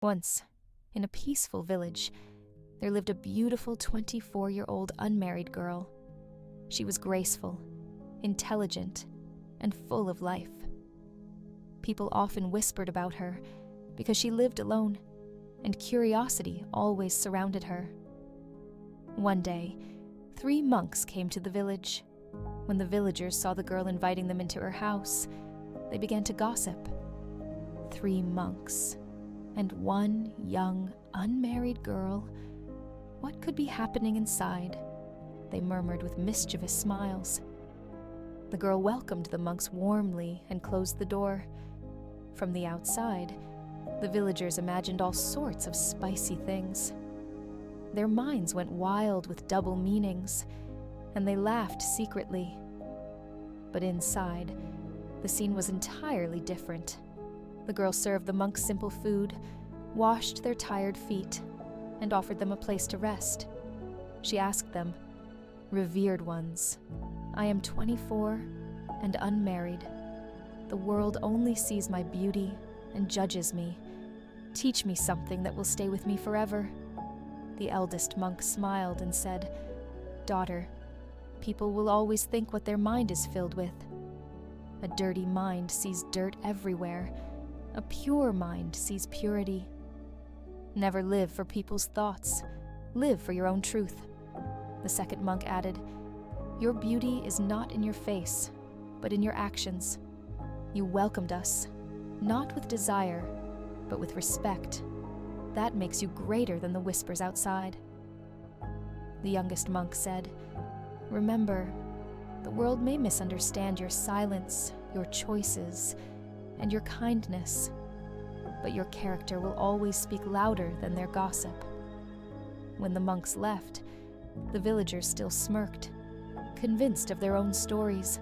Once, in a peaceful village, there lived a beautiful 24-year-old unmarried girl. She was graceful, intelligent, and full of life. People often whispered about her because she lived alone, and curiosity always surrounded her. One day, 3 monks came to the village. When the villagers saw the girl inviting them into her house, they began to gossip. 3 monks, and 1 young, unmarried girl. What could be happening inside? They murmured with mischievous smiles. The girl welcomed the monks warmly and closed the door. From the outside, the villagers imagined all sorts of spicy things. Their minds went wild with double meanings, and they laughed secretly. But inside, the scene was entirely different. The girl served the monks simple food, washed their tired feet, and offered them a place to rest. She asked them, "Revered ones, I am 24 and unmarried. The world only sees my beauty and judges me. Teach me something that will stay with me forever." The eldest monk smiled and said, "Daughter, people will always think what their mind is filled with. A dirty mind sees dirt everywhere. A pure mind sees purity. Never live for people's thoughts. Live for your own truth." The second monk added, "Your beauty is not in your face, but in your actions. You welcomed us, not with desire, but with respect. That makes you greater than the whispers outside." The youngest monk said, "Remember, the world may misunderstand your silence, your choices, and your kindness, but your character will always speak louder than their gossip." When the monks left, the villagers still smirked, convinced of their own stories.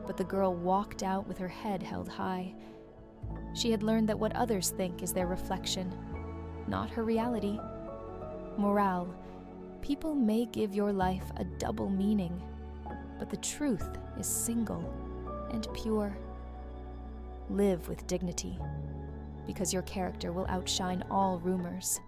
But the girl walked out with her head held high. She had learned that what others think is their reflection, not her reality. Morale: people may give your life a double meaning, but the truth is single and pure. Live with dignity, because your character will outshine all rumors.